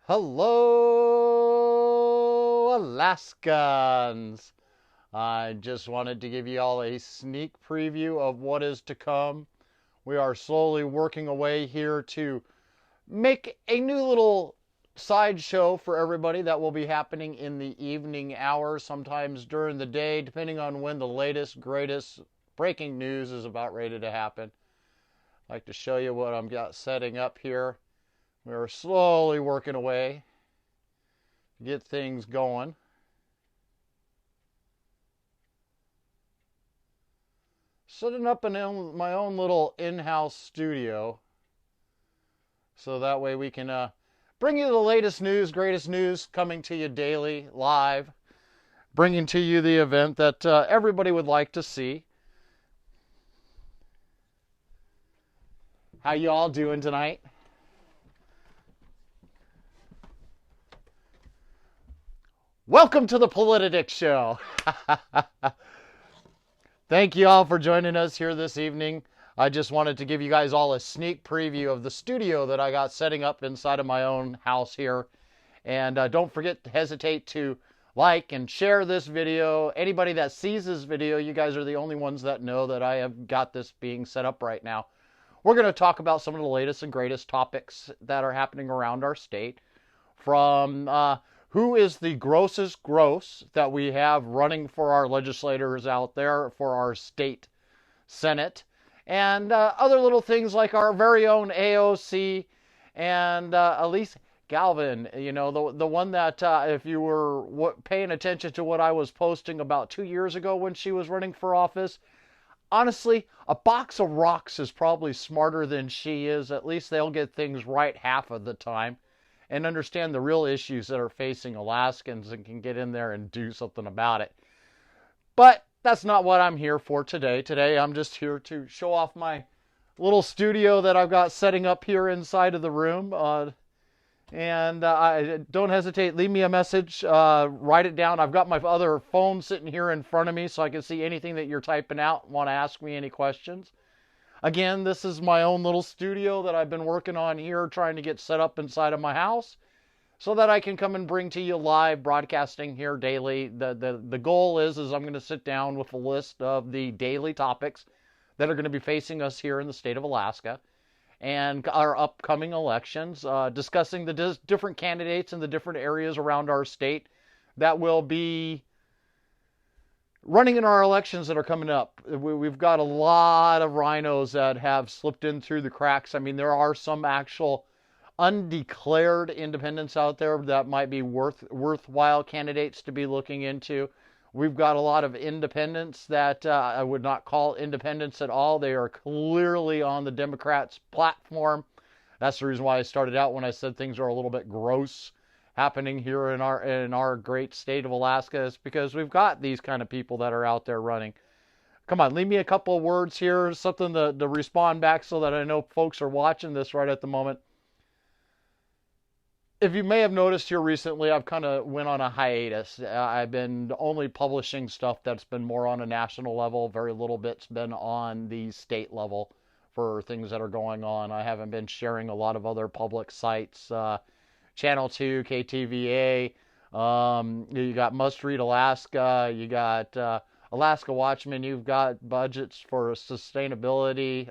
Hello, Alaskans! I just wanted to give you all a sneak preview of what is to come. We are slowly working away here to make a new little sideshow for everybody that will be happening in the evening hours, sometimes during the day, depending on when the latest, greatest breaking news is about ready to happen. I'd like to show you what I'm got setting up here. We're slowly working away to get things going. Setting up my own little in-house studio so that way we can bring you the latest news, greatest news coming to you daily, live, bringing to you the event that everybody would like to see. How you all doing tonight? Welcome to the Politadick Show. Thank you all for joining us here this evening. I just wanted to give you guys all a sneak preview of the studio that I got setting up inside of my own house here. And don't forget to hesitate to like and share this video. Anybody that sees this video, you guys are the only ones that know that I have got this being set up right now. We're going to talk about some of the latest and greatest topics that are happening around our state, from who is the grossest gross that we have running for our legislators out there for our state Senate, and other little things like our very own AOC and Elise Galvin, you know, the one that if you were paying attention to what I was posting about 2 years ago when she was running for office, honestly, a box of rocks is probably smarter than she is. At least they'll get things right half of the time and understand the real issues that are facing Alaskans and can get in there and do something about it. But that's not what I'm here for today. Today I'm just here to show off my little studio that I've got setting up here inside of the room. I don't hesitate, leave me a message, write it down. I've got my other phone sitting here in front of me so I can see anything that you're typing out, want to ask me any questions. Again, this is my own little studio that I've been working on here, trying to get set up inside of my house so that I can come and bring to you live broadcasting here daily. The goal is I'm going to sit down with a list of the daily topics that are going to be facing us here in the state of Alaska and our upcoming elections, discussing the different candidates in the different areas around our state that will be running in our elections that are coming up. We've got a lot of rhinos that have slipped in through the cracks. I mean, there are some actual undeclared independents out there that might be worthwhile candidates to be looking into. We've got a lot of independents that I would not call independents at all. They are clearly on the Democrats' platform. That's the reason why I started out when I said things are a little bit gross happening here in our great state of Alaska, is because we've got these kind of people that are out there running. Come on, leave me a couple of words here, something to respond back so that I know folks are watching this right at the moment. If you may have noticed here recently, I've kind of went on a hiatus. I've been only publishing stuff that's been more on a national level. Very little bit's been on the state level for things that are going on. I haven't been sharing a lot of other public sites. Channel 2, KTVA, you got Must Read Alaska, you got Alaska Watchman, you've got budgets for sustainability.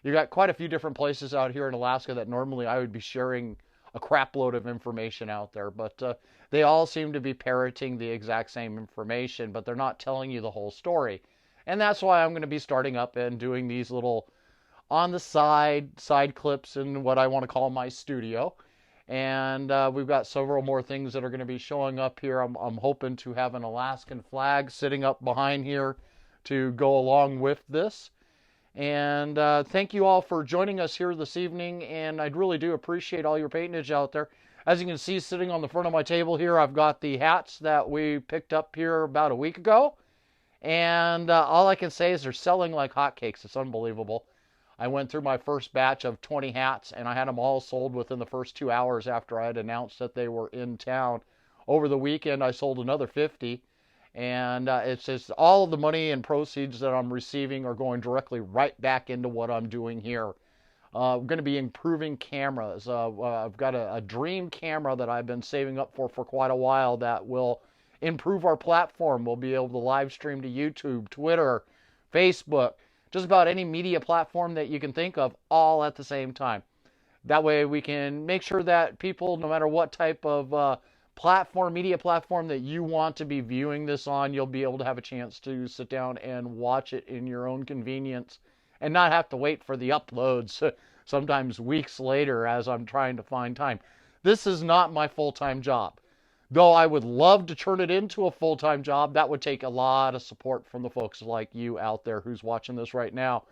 You got quite a few different places out here in Alaska that normally I would be sharing a crap load of information out there, but they all seem to be parroting the exact same information, but they're not telling you the whole story. And that's why I'm going to be starting up and doing these little on the side clips in what I want to call my studio. And we've got several more things that are going to be showing up here. I'm hoping to have an Alaskan flag sitting up behind here to go along with this. And thank you all for joining us here this evening, and I really do appreciate all your patronage out there. As you can see, sitting on the front of my table here, I've got the hats that we picked up here about a week ago, and all I can say is they're selling like hotcakes. It's unbelievable. I went through my first batch of 20 hats, and I had them all sold within the first 2 hours after I had announced that they were in town. Over the weekend, I sold another 50. And it's just all of the money and proceeds that I'm receiving are going directly right back into what I'm doing here. We're going to be improving cameras. I've got a dream camera that I've been saving up for quite a while that will improve our platform. We'll be able to live stream to YouTube, Twitter, Facebook, just about any media platform that you can think of, all at the same time. That way we can make sure that people, no matter what type of media platform that you want to be viewing this on, you'll be able to have a chance to sit down and watch it in your own convenience and not have to wait for the uploads sometimes weeks later as I'm trying to find time. This is not my full-time job. Though I would love to turn it into a full-time job, that would take a lot of support from the folks like you out there who's watching this right now.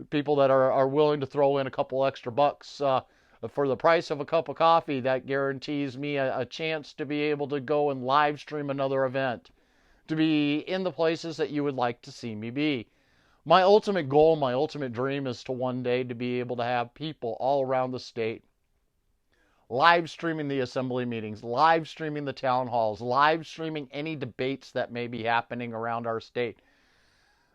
People that are willing to throw in a couple extra bucks for the price of a cup of coffee. That guarantees me a chance to be able to go and live stream another event, to be in the places that you would like to see me be. My ultimate goal, my ultimate dream is to one day to be able to have people all around the state live streaming the assembly meetings, live streaming the town halls, live streaming any debates that may be happening around our state.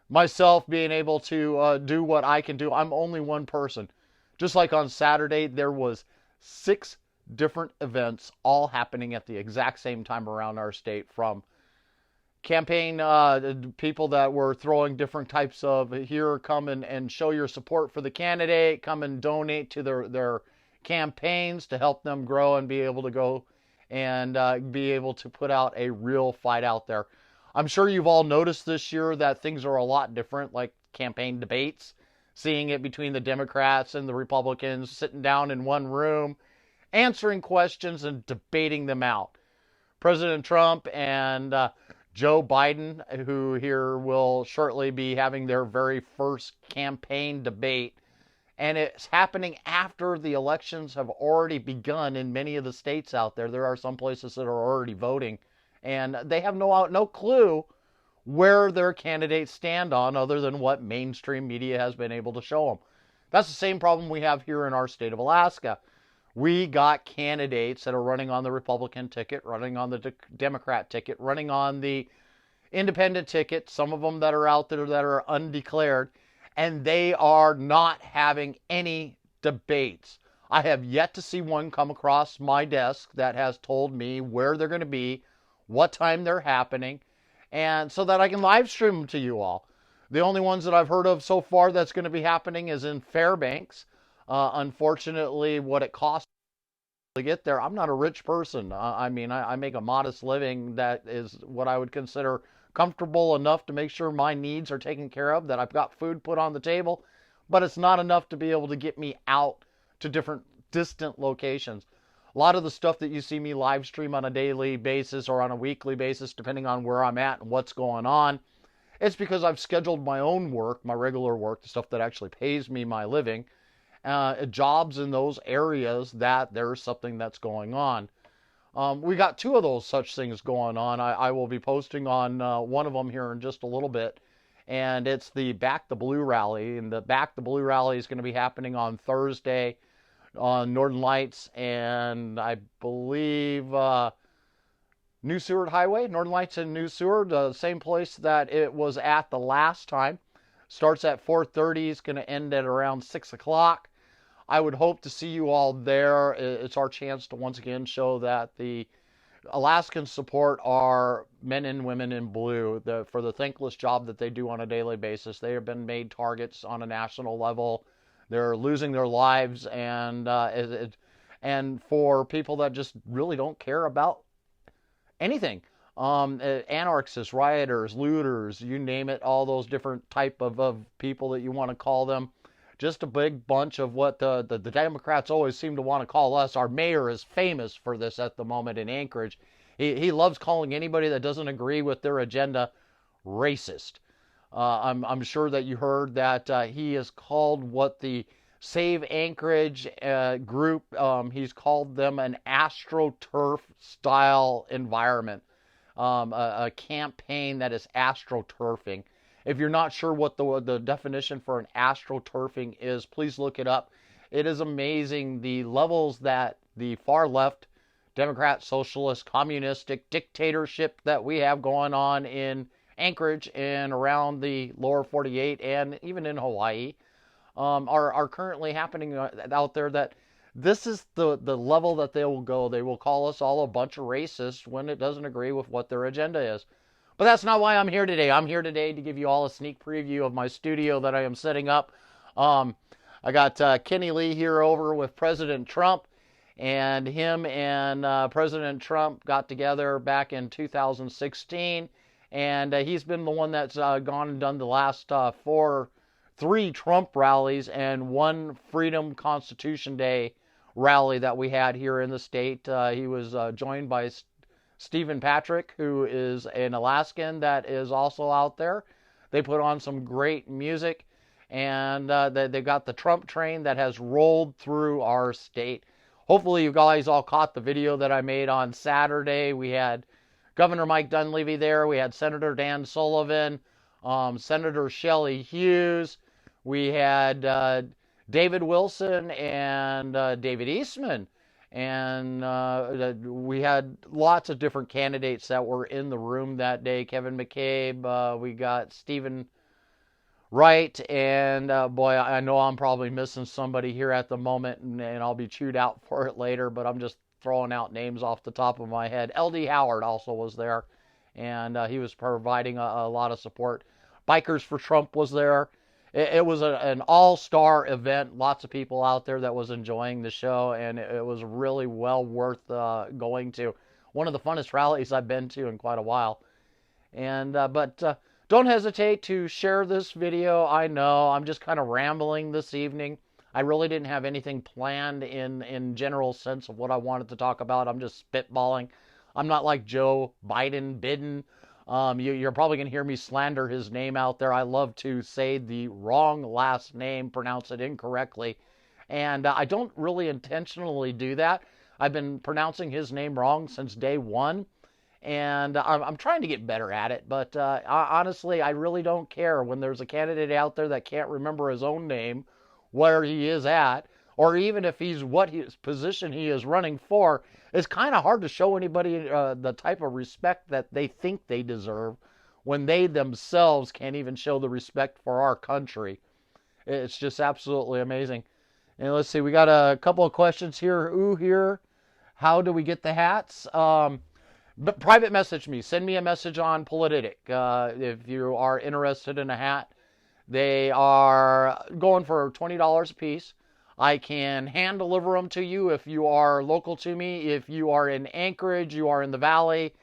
Myself being able to do what I can do. I'm only one person. Just like on Saturday, there was 6 different events all happening at the exact same time around our state, from campaign people that were throwing different types of, here, come and show your support for the candidate, come and donate to their campaigns to help them grow and be able to go and be able to put out a real fight out there. I'm sure you've all noticed this year that things are a lot different, like campaign debates, seeing it between the Democrats and the Republicans sitting down in one room, answering questions and debating them out. President Trump and Joe Biden, who here will shortly be having their very first campaign debate, and it's happening after the elections have already begun in many of the states out there. There are some places that are already voting, and they have no clue where their candidates stand on other than what mainstream media has been able to show them. That's the same problem we have here in our state of Alaska. We got candidates that are running on the Republican ticket, running on the Democrat ticket, running on the independent ticket, some of them that are out there that are undeclared, and they are not having any debates. I have yet to see one come across my desk that has told me where they're going to be, what time they're happening, and so that I can live stream them to you all. The only ones that I've heard of so far that's going to be happening is in Fairbanks. Unfortunately, what it costs to get there, I'm not a rich person. I make a modest living that is what I would consider comfortable enough to make sure my needs are taken care of, that I've got food put on the table, but it's not enough to be able to get me out to different distant locations. A lot of the stuff that you see me live stream on a daily basis or on a weekly basis, depending on where I'm at and what's going on, it's because I've scheduled my own work, my regular work, the stuff that actually pays me my living, jobs in those areas that there's something that's going on. We got 2 of those such things going on. I will be posting on one of them here in just a little bit, and it's the Back the Blue rally. And the Back the Blue rally is going to be happening on Thursday on Northern Lights and I believe New Seward Highway, Northern Lights and New Seward, the same place that it was at the last time. Starts at 4:30, it's going to end at around 6 o'clock. I would hope to see you all there. It's our chance to once again show that the Alaskans support our men and women in blue for the thankless job that they do on a daily basis. They have been made targets on a national level. They're losing their lives, and for people that just really don't care about anything. Anarchists, rioters, looters, you name it, all those different type of people that you want to call them. Just a big bunch of what the Democrats always seem to want to call us. Our mayor is famous for this at the moment in Anchorage. He loves calling anybody that doesn't agree with their agenda racist. I'm sure that you heard that he has called what the Save Anchorage group, he's called them an AstroTurf style environment. A campaign that is astroturfing. If you're not sure what the definition for an astroturfing is, please look it up. It is amazing the levels that the far left, Democrat, socialist, communistic dictatorship that we have going on in Anchorage and around the lower 48 and even in Hawaii. are currently happening out there, that this is the level that they will go. They will call us all a bunch of racists when it doesn't agree with what their agenda is. But that's not why I'm here today. I'm here today to give you all a sneak preview of my studio that I am setting up. Um, I got Kenny Lee here over with President Trump, and him and President Trump got together back in 2016, and he's been the one that's gone and done the last three Trump rallies and one Freedom Constitution Day rally that we had here in the state. He was joined by Stephen Patrick, who is an Alaskan that is also out there. They put on some great music, and they got the Trump train that has rolled through our state. Hopefully you guys all caught the video that I made on Saturday. We had Governor Mike Dunleavy there. We had Senator Dan Sullivan, Senator Shelley Hughes. We had David Wilson and David Eastman. And we had lots of different candidates that were in the room that day. Kevin McCabe, we got Stephen Wright, and boy, I know I'm probably missing somebody here at the moment, and I'll be chewed out for it later, but I'm just throwing out names off the top of my head. L.D. Howard also was there, and he was providing a lot of support. Bikers for Trump was there. It was an all-star event. Lots of people out there that was enjoying the show, and it was really well worth going to. One of the funnest rallies I've been to in quite a while. And but don't hesitate to share this video. I know I'm just kind of rambling this evening. I really didn't have anything planned in general sense of what I wanted to talk about. I'm just spitballing. I'm not like Joe Biden. You're probably going to hear me slander his name out there. I love to say the wrong last name, pronounce it incorrectly. And I don't really intentionally do that. I've been pronouncing his name wrong since day one. And I'm trying to get better at it. But honestly, I really don't care when there's a candidate out there that can't remember his own name, where he is at, or even if he's what his position he is running for. It's kind of hard to show anybody the type of respect that they think they deserve when they themselves can't even show the respect for our country. It's just absolutely amazing. And let's see, we got a couple of questions here. Here, how do we get the hats? But private message me. Send me a message on Politadick if you are interested in a hat. They are going for $20 a piece. I can hand deliver them to you if you are local to me. If you are in Anchorage, you are in the Valley.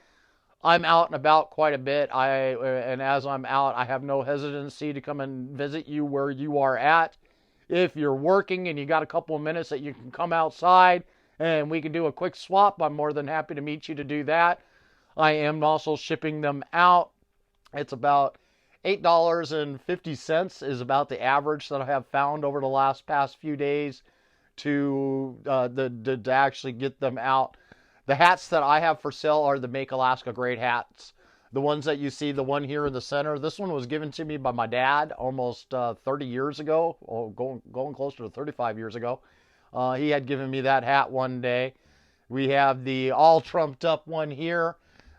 I'm out and about quite a bit. And as I'm out, I have no hesitancy to come and visit you where you are at. If you're working and you got a couple of minutes that you can come outside and we can do a quick swap, I'm more than happy to meet you to do that. I am also shipping them out. It's about $8.50 is about the average that I have found over the past few days to actually get them out. The hats that I have for sale are the Make Alaska Great hats. The ones that you see, the one here in the center, this one was given to me by my dad almost 30 years ago, or going closer to 35 years ago. He had given me that hat one day. We have the all trumped up one here.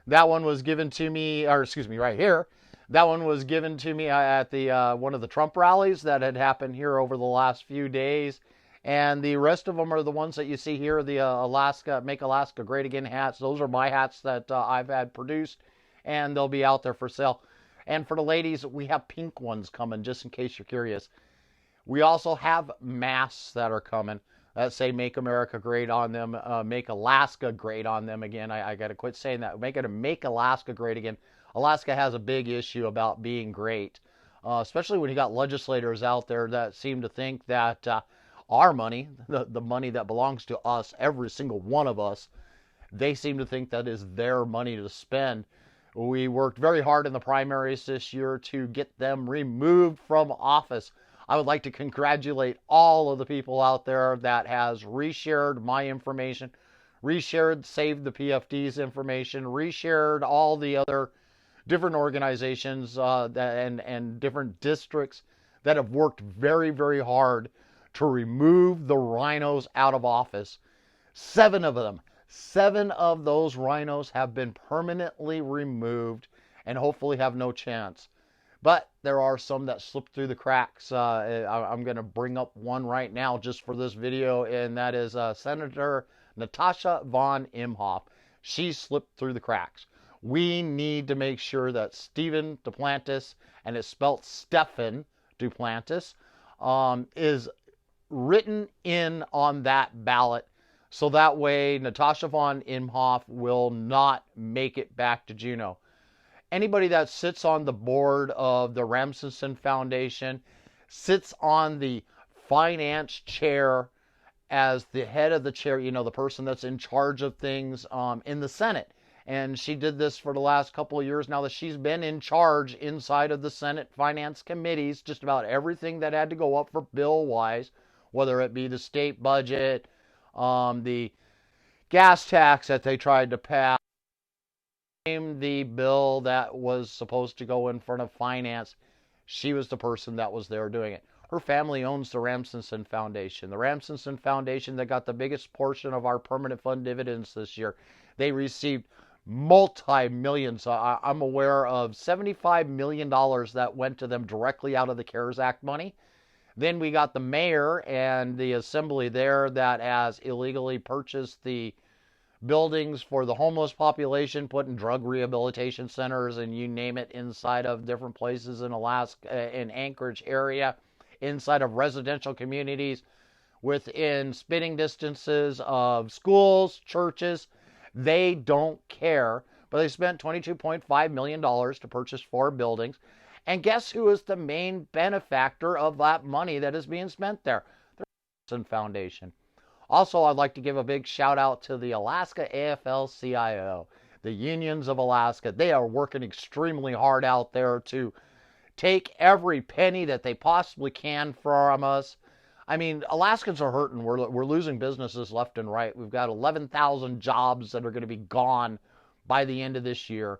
That one was given to me, or excuse me, right here. That one was given to me at the one of the Trump rallies that had happened here over the last few days. And the rest of them are the ones that you see here, the Make Alaska Great Again hats. Those are my hats that I've had produced, and they'll be out there for sale. And for the ladies, we have pink ones coming, just in case you're curious. We also have masks that are coming that say Make America Great on them, Make Alaska Great on them again. I got to quit saying that. Make Alaska Great again. Alaska has a big issue about being great, especially when you got legislators out there that seem to think that our money, the money that belongs to us, every single one of us, they seem to think that is their money to spend. We worked very hard in the primaries this year to get them removed from office. I would like to congratulate all of the people out there that has reshared my information, reshared Save the PFD's information, reshared all the other different organizations and different districts that have worked very, very hard to remove the rhinos out of office. 7 of them. 7 of those rhinos have been permanently removed and hopefully have no chance. But there are some that slip through the cracks. I'm going to bring up one right now just for this video, and that is Senator Natasha von Imhoff. She slipped through the cracks. We need to make sure that Stephen Duplantis, and it's spelled Stephen Duplantis, is written in on that ballot, so that way Natasha von Imhoff will not make it back to Juneau. Anybody that sits on the board of the Rasmussen Foundation sits on the finance chair as the head of the chair, the person that's in charge of things in the Senate. And she did this for the last couple of years now that she's been in charge inside of the Senate finance committees, just about everything that had to go up for bill-wise, whether it be the state budget, the gas tax that they tried to pass, the bill that was supposed to go in front of finance. She was the person that was there doing it. Her family owns the Rasmussen Foundation. The Rasmussen Foundation that got the biggest portion of our permanent fund dividends this year. They received multi-millions. I'm aware of $75 million that went to them directly out of the CARES Act money. Then we got the mayor and the assembly there that has illegally purchased the buildings for the homeless population, putting drug rehabilitation centers and you name it inside of different places in Alaska, in Anchorage area, inside of residential communities, within spitting distances of schools, churches. They don't care, but they spent $22.5 million to purchase 4 buildings. And guess who is the main benefactor of that money that is being spent there? The Rasmussen Foundation. Also, I'd like to give a big shout out to the Alaska AFL-CIO, the unions of Alaska. They are working extremely hard out there to take every penny that they possibly can from us. I mean, Alaskans are hurting. We're losing businesses left and right. We've got 11,000 jobs that are going to be gone by the end of this year.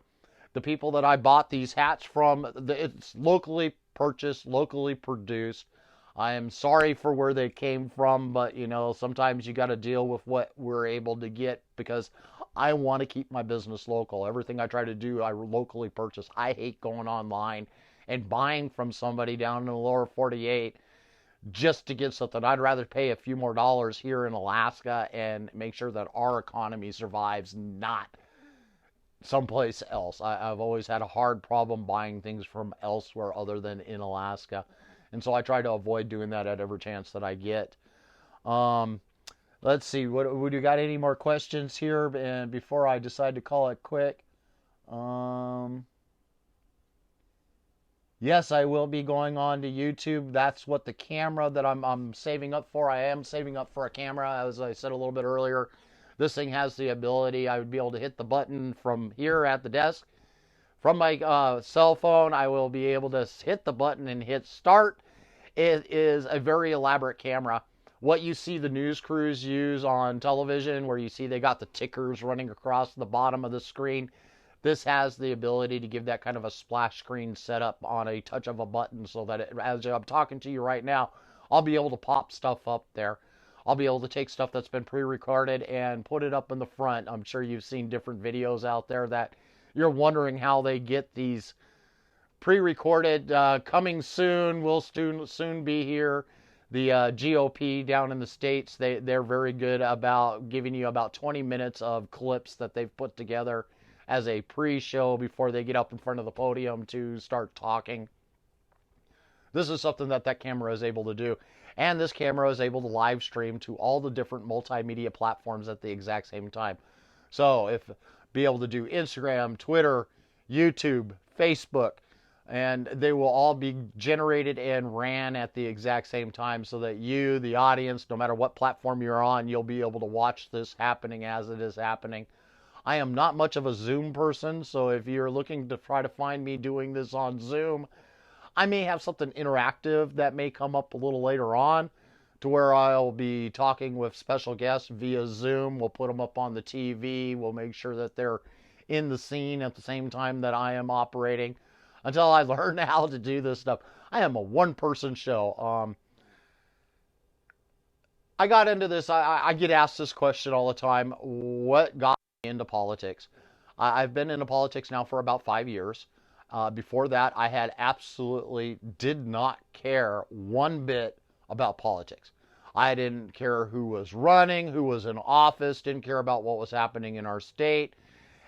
The people that I bought these hats from, it's locally purchased, locally produced. I am sorry for where they came from, but sometimes you got to deal with what we're able to get because I want to keep my business local. Everything I try to do, I locally purchase. I hate going online and buying from somebody down in the lower 48 just to get something. I'd rather pay a few more dollars here in Alaska and make sure that our economy survives, not someplace else. I've always had a hard problem buying things from elsewhere other than in Alaska. And so I try to avoid doing that at every chance that I get. Let's see. Would you got any more questions here? And before I decide to call it quick. Yes, I will be going on to YouTube. That's what the camera that I'm saving up for. I am saving up for a camera, as I said a little bit earlier. This thing has the ability, I would be able to hit the button from here at the desk. From my cell phone, I will be able to hit the button and hit start. It is a very elaborate camera. What you see the news crews use on television, where you see they got the tickers running across the bottom of the screen, this has the ability to give that kind of a splash screen setup on a touch of a button, so that as I'm talking to you right now, I'll be able to pop stuff up there. I'll be able to take stuff that's been pre-recorded and put it up in the front. I'm sure you've seen different videos out there that you're wondering how they get these pre-recorded. Coming soon, will soon be here. The GOP down in the States, they're very good about giving you about 20 minutes of clips that they've put together as a pre-show before they get up in front of the podium to start talking. This is something that camera is able to do. And this camera is able to live stream to all the different multimedia platforms at the exact same time. So be able to do Instagram, Twitter, YouTube, Facebook, and they will all be generated and ran at the exact same time, so that you, the audience, no matter what platform you're on, you'll be able to watch this happening as it is happening. I am not much of a Zoom person, so if you're looking to try to find me doing this on Zoom, I may have something interactive that may come up a little later on, to where I'll be talking with special guests via Zoom. We'll put them up on the TV. We'll make sure that they're in the scene at the same time that I am operating, until I learn how to do this stuff. I am a one-person show. I got into this. I get asked this question all the time. What got me into politics? I've been into politics now for about 5 years. Before that, I had absolutely did not care one bit about politics. I didn't care who was running, who was in office, didn't care about what was happening in our state.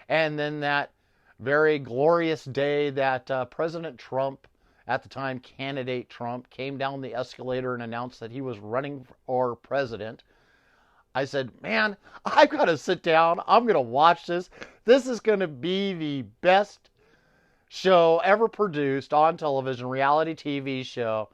And then that very glorious day that President Trump, at the time candidate Trump, came down the escalator and announced that he was running for president, I said, man, I've got to sit down. I'm going to watch this. This is going to be the best show ever produced on television, reality TV show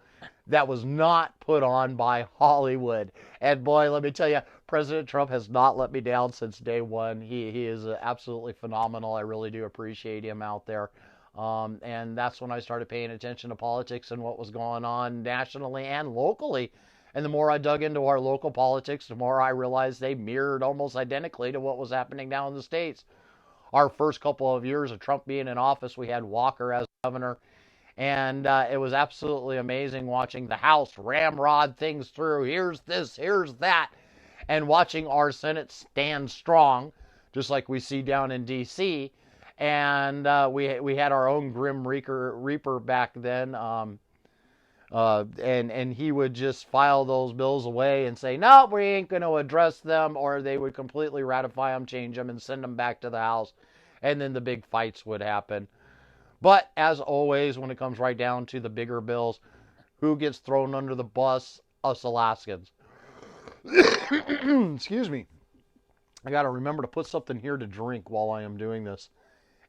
that was not put on by Hollywood. And boy, let me tell you, President Trump has not let me down since day one. He is absolutely phenomenal. I really do appreciate him out there. And that's when I started paying attention to politics and what was going on nationally and locally. And the more I dug into our local politics, the more I realized they mirrored almost identically to what was happening down in the States. Our first couple of years of Trump being in office, we had Walker as governor. And it was absolutely amazing watching the House ramrod things through. Here's this, here's that. And watching our Senate stand strong, just like we see down in D.C. And we had our own Grim Reaper back then. And he would just file those bills away and say, no, we ain't going to address them. Or they would completely ratify them, change them, and send them back to the House. And then the big fights would happen. But as always, when it comes right down to the bigger bills, who gets thrown under the bus? Us Alaskans. Excuse me. I got to remember to put something here to drink while I am doing this.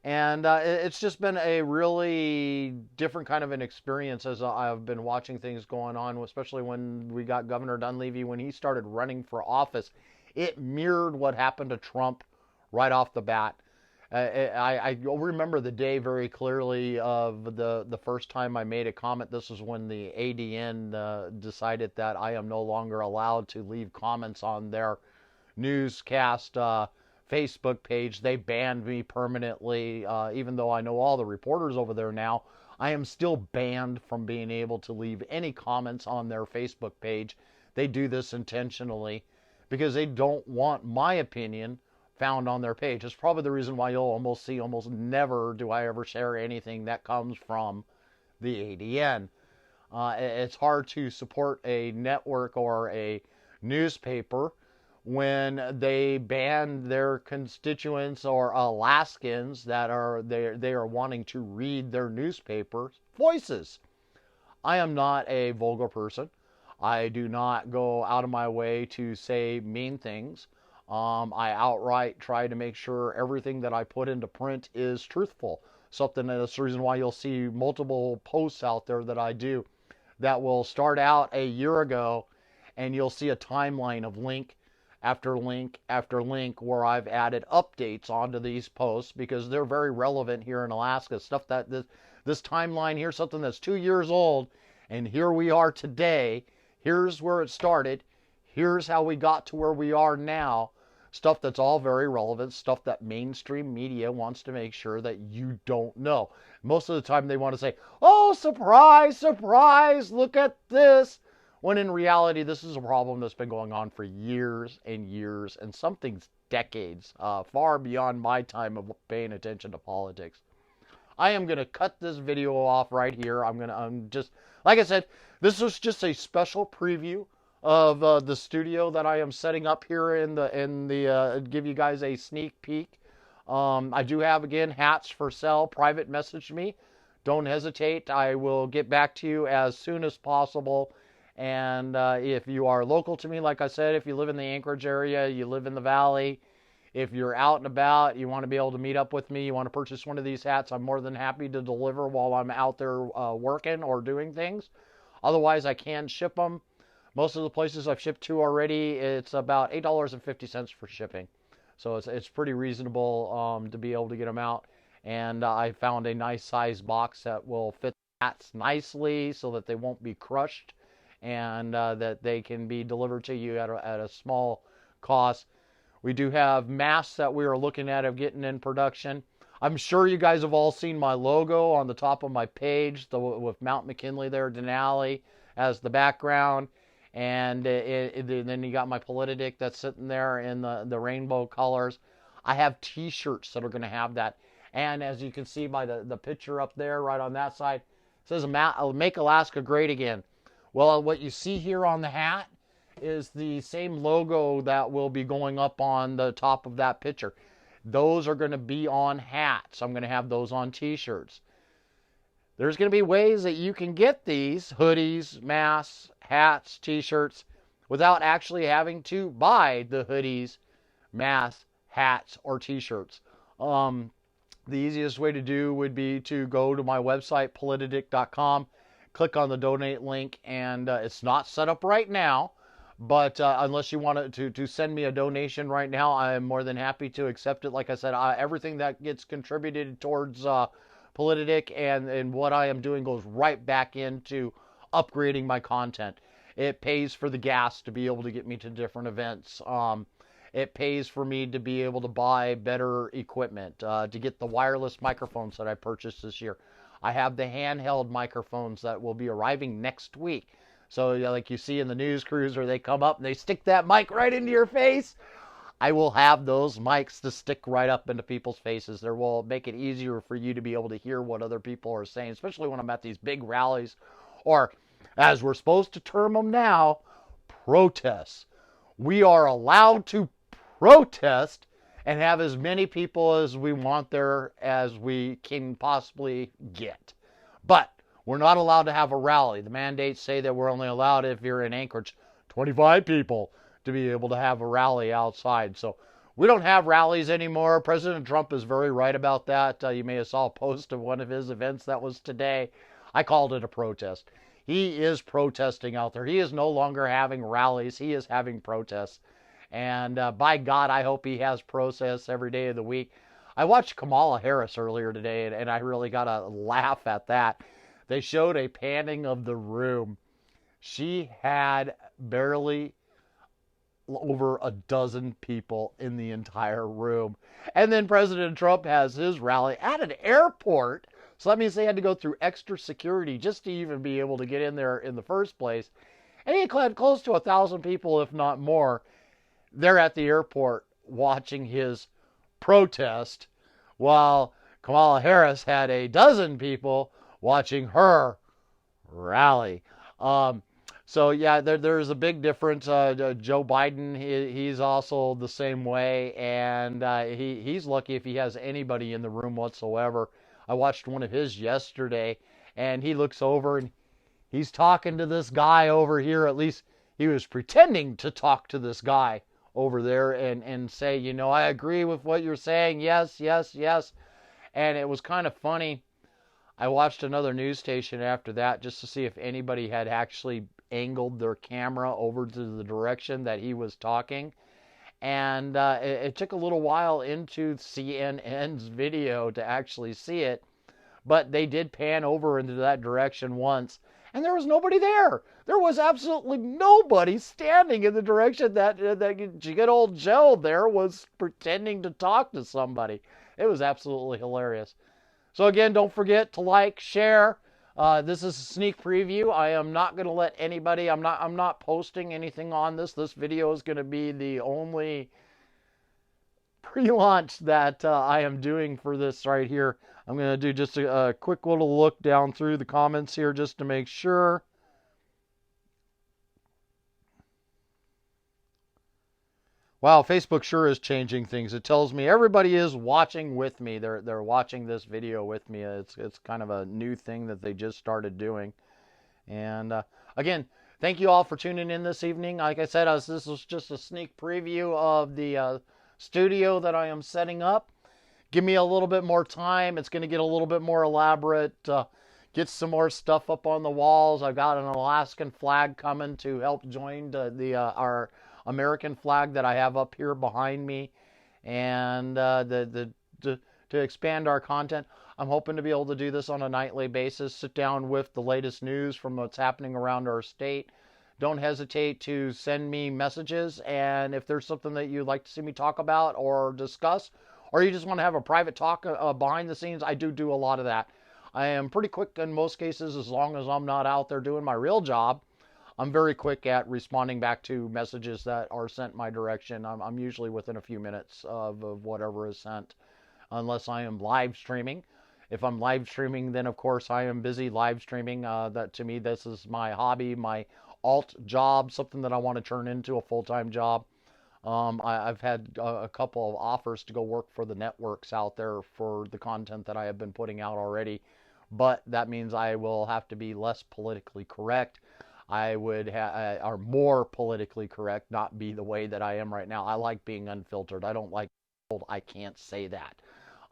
And it's just been a really different kind of an experience as I've been watching things going on, especially when we got Governor Dunleavy, when he started running for office. It mirrored what happened to Trump right off the bat. I remember the day very clearly of the first time I made a comment. This was when the ADN decided that I am no longer allowed to leave comments on their newscast Facebook page. They banned me permanently, even though I know all the reporters over there now. I am still banned from being able to leave any comments on their Facebook page. They do this intentionally because they don't want my opinion found on their page. It's probably the reason why you'll almost never do I ever share anything that comes from the ADN. It's hard to support a network or a newspaper when they ban their constituents or Alaskans that they are wanting to read their newspaper voices. I am not a vulgar person. I do not go out of my way to say mean things. I outright try to make sure everything that I put into print is truthful. That's the reason why you'll see multiple posts out there that I do that will start out a year ago, and you'll see a timeline of link after link after link where I've added updates onto these posts because they're very relevant here in Alaska. Stuff that this timeline here, something that's 2 years old, and here we are today. Here's where it started. Here's how we got to where we are now. Stuff that's all very relevant, stuff that mainstream media wants to make sure that you don't know. Most of the time they want to say, oh, surprise, surprise, look at this. When in reality, this is a problem that's been going on for years and years, and something's decades, far beyond my time of paying attention to politics. I am going to cut this video off right here. I'm just, like I said, this was just a special preview of the studio that I am setting up here in the give you guys a sneak peek. I do have, again, hats for sale. Private message me. Don't hesitate. I will get back to you as soon as possible. And if you are local to me, like I said, if you live in the Anchorage area, you live in the Valley, if you're out and about, you want to be able to meet up with me, you want to purchase one of these hats, I'm more than happy to deliver while I'm out there working or doing things. Otherwise, I can ship them. Most of the places I've shipped to already, it's about $8.50 for shipping. So it's pretty reasonable to be able to get them out. And I found a nice size box that will fit the hats nicely so that they won't be crushed and that they can be delivered to you at a small cost. We do have masks that we are looking at of getting in production. I'm sure you guys have all seen my logo on the top of my page with Mount McKinley there, Denali, as the background. And then you got my Politadick that's sitting there in the rainbow colors. I have t-shirts that are going to have that. And as you can see by the picture up there, right on that side, it says Make Alaska Great Again. Well, what you see here on the hat is the same logo that will be going up on the top of that picture. Those are going to be on hats. I'm going to have those on t-shirts. There's going to be ways that you can get these hoodies, masks, hats, t-shirts without actually having to buy the hoodies, masks, hats, or t-shirts. The easiest way to do would be to go to my website, Politadick.com, click on the donate link, and it's not set up right now, but unless you want to send me a donation right now, I'm more than happy to accept it. Like I said, everything that gets contributed towards Politadick and what I am doing goes right back into upgrading my content. It pays for the gas to be able to get me to different events. It pays for me to be able to buy better equipment, to get the wireless microphones that I purchased this year. I have the handheld microphones that will be arriving next week. So like you see in the news cruiser, they come up and they stick that mic right into your face. I will have those mics to stick right up into people's faces. They will make it easier for you to be able to hear what other people are saying, especially when I'm at these big rallies, or as we're supposed to term them now, protests. We are allowed to protest and have as many people as we want there as we can possibly get. But we're not allowed to have a rally. The mandates say that we're only allowed, if you're in Anchorage, 25 people to be able to have a rally outside. So we don't have rallies anymore. President Trump is very right about that. You may have saw a post of one of his events that was today. I called it a protest. He is protesting out there. He is no longer having rallies. He is having protests. And by God, I hope he has protests every day of the week. I watched Kamala Harris earlier today, and I really got to laugh at that. They showed a panning of the room. She had barely over a dozen people in the entire room. And then President Trump has his rally at an airport. So that means they had to go through extra security just to even be able to get in there in the first place. And he had close to 1,000 people, if not more. They're at the airport watching his protest, while Kamala Harris had a dozen people watching her rally. So yeah, there's a big difference. Joe Biden, he's also the same way, and he's lucky if he has anybody in the room whatsoever. I watched one of his yesterday, and he looks over and he's talking to this guy over here. At least he was pretending to talk to this guy over there and say, you know, I agree with what you're saying. Yes, yes, yes. And it was kind of funny. I watched another news station after that just to see if anybody had actually angled their camera over to the direction that he was talking. And it took a little while into CNN's video to actually see it. But they did pan over into that direction once. And there was nobody there. There was absolutely nobody standing in the direction that good old Joe there was pretending to talk to somebody. It was absolutely hilarious. So again, don't forget to like, share. This is a sneak preview. I am not going to let anybody. I'm not posting anything on this. This video is going to be the only pre-launch that I am doing for this right here. I'm going to do just a quick little look down through the comments here just to make sure. Wow, Facebook sure is changing things. It tells me everybody is watching with me. They're watching this video with me. It's kind of a new thing that they just started doing. And again, thank you all for tuning in this evening. Like I said, this was just a sneak preview of the studio that I am setting up. Give me a little bit more time. It's going to get a little bit more elaborate. Get some more stuff up on the walls. I've got an Alaskan flag coming to help join our American flag that I have up here behind me. And to expand our content, I'm hoping to be able to do this on a nightly basis. Sit down with the latest news from what's happening around our state. Don't hesitate to send me messages. And if there's something that you'd like to see me talk about or discuss, or you just want to have a private talk behind the scenes, I do a lot of that. I am pretty quick in most cases, as long as I'm not out there doing my real job. I'm very quick at responding back to messages that are sent my direction. I'm usually within a few minutes of whatever is sent. unless I am live streaming. If I'm live streaming, then of course I am busy live streaming. That to me, this is my hobby, my alt job, something that I want to turn into a full-time job. I've had a couple of offers to go work for the networks out there for the content that I have been putting out already, but that means I will have to be less politically correct. I would or more politically correct, not be the way that I am right now. I like being unfiltered. I don't like told I can't say that.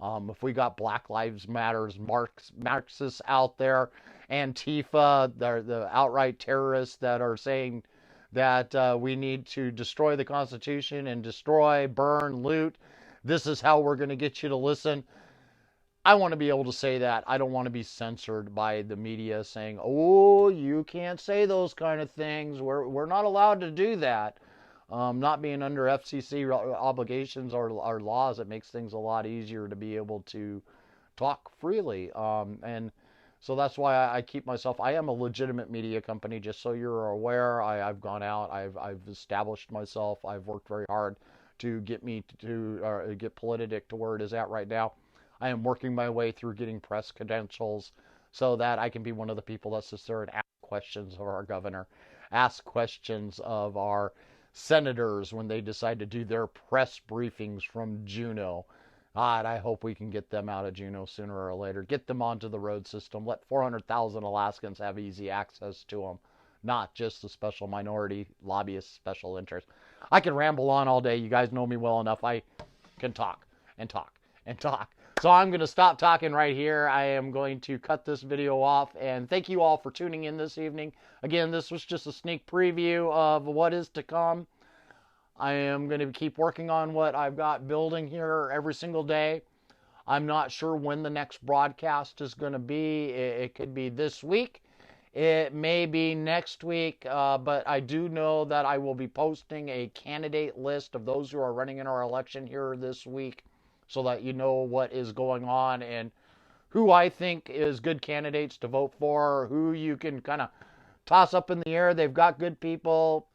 If we got Black Lives Matters Marxists out there, Antifa, the outright terrorists that are saying that we need to destroy the Constitution and destroy, burn, loot. This is how we're going to get you to listen. I want to be able to say that. I don't want to be censored by the media saying, oh, you can't say those kind of things. We're not allowed to do that. Not being under FCC obligations or laws, it makes things a lot easier to be able to talk freely. And so that's why I keep myself. I am a legitimate media company, just so you're aware. I've gone out. I've established myself. I've worked very hard to get me to get Politadick to where it is at right now. I am working my way through getting press credentials so that I can be one of the people that sits there and ask questions of our governor, ask questions of our senators when they decide to do their press briefings from Juneau. God, I hope we can get them out of Juneau sooner or later. Get them onto the road system. Let 400,000 Alaskans have easy access to them, not just the special minority lobbyist special interest. I can ramble on all day. You guys know me well enough. I can talk and talk and talk. So I'm going to stop talking right here. I am going to cut this video off. And thank you all for tuning in this evening. Again, this was just a sneak preview of what is to come. I am going to keep working on what I've got building here every single day. I'm not sure when the next broadcast is going to be. It could be this week. It may be next week. But I do know that I will be posting a candidate list of those who are running in our election here this week so that you know what is going on and who I think is good candidates to vote for, who you can kind of toss up in the air. They've got good people,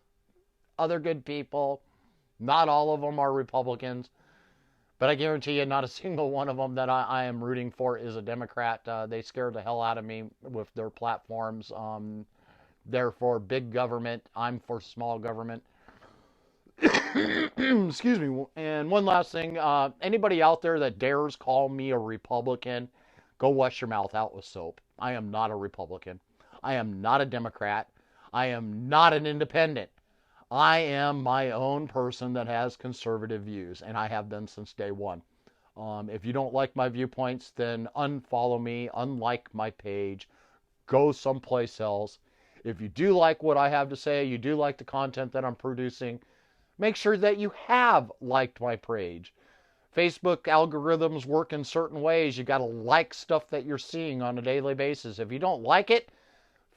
other good people. Not all of them are Republicans, but I guarantee you not a single one of them that I am rooting for is a Democrat. They scared the hell out of me with their platforms. They're for big government. I'm for small government. Excuse me. And one last thing. Anybody out there that dares call me a Republican, go wash your mouth out with soap. I am not a Republican. I am not a Democrat. I am not an independent. I am my own person that has conservative views, and I have been since day one. If you don't like my viewpoints, then unfollow me, unlike my page, go someplace else. If you do like what I have to say, you do like the content that I'm producing, make sure that you have liked my page. Facebook algorithms work in certain ways. You got to like stuff that you're seeing on a daily basis. If you don't like it,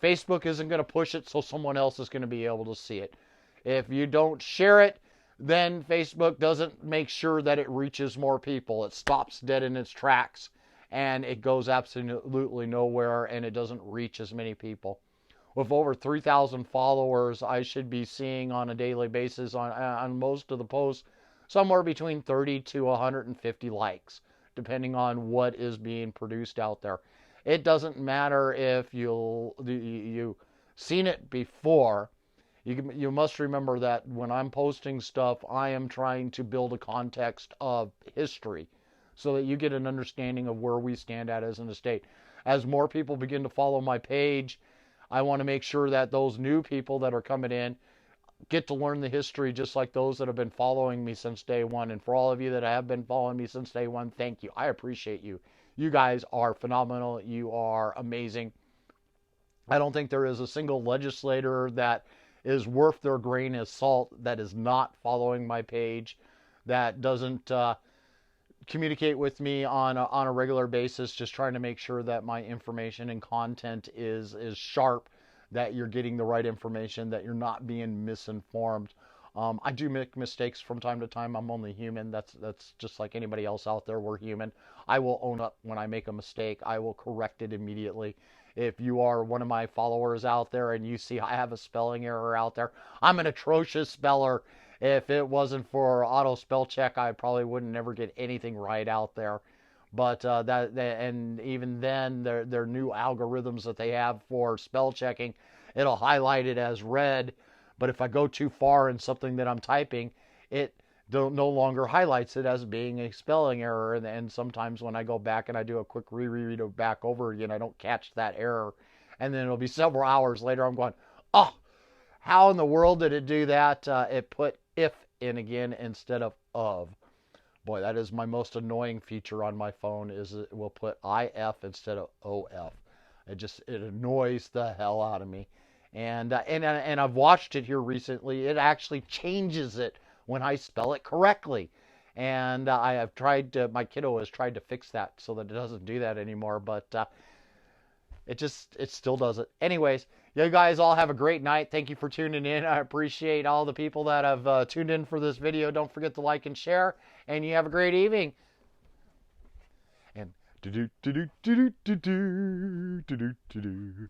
Facebook isn't going to push it, so someone else is going to be able to see it. If you don't share it, then Facebook doesn't make sure that it reaches more people. It stops dead in its tracks, and it goes absolutely nowhere, and it doesn't reach as many people. With over 3,000 followers, I should be seeing on a daily basis on most of the posts somewhere between 30 to 150 likes, depending on what is being produced out there. It doesn't matter if you've seen it before. You must remember that when I'm posting stuff, I am trying to build a context of history so that you get an understanding of where we stand at as an estate. As more people begin to follow my page, I want to make sure that those new people that are coming in get to learn the history just like those that have been following me since day one. And for all of you that have been following me since day one, thank you. I appreciate you. You guys are phenomenal. You are amazing. I don't think there is a single legislator that is worth their grain of salt that is not following my page, that doesn't communicate with me on a regular basis, just trying to make sure that my information and content is sharp, that you're getting the right information, that you're not being misinformed. I do make mistakes from time to time. I'm only human. That's just like anybody else out there. We're human. I will own up when I make a mistake. I will correct it immediately. If you are one of my followers out there and you see I have a spelling error out there, I'm an atrocious speller. If it wasn't for auto spell check, I probably wouldn't never get anything right out there. But and even then, their new algorithms that they have for spell checking, it'll highlight it as red. But if I go too far in something that I'm typing, it no longer highlights it as being a spelling error. And sometimes when I go back and I do a quick reread of back over again, I don't catch that error. And then it'll be several hours later, I'm going, oh, how in the world did it do that? It put if in again instead of. Boy, that is my most annoying feature on my phone, is it will put IF instead of OF. It annoys the hell out of me. And I've watched it here recently. It actually changes it when I spell it correctly. And I have tried to, my kiddo has tried to fix that so that it doesn't do that anymore, but it still does it. Anyways, you guys all have a great night. Thank you for tuning in. I appreciate all the people that have tuned in for this video. Don't forget to like and share, and you have a great evening. And do do do do do do do do do do.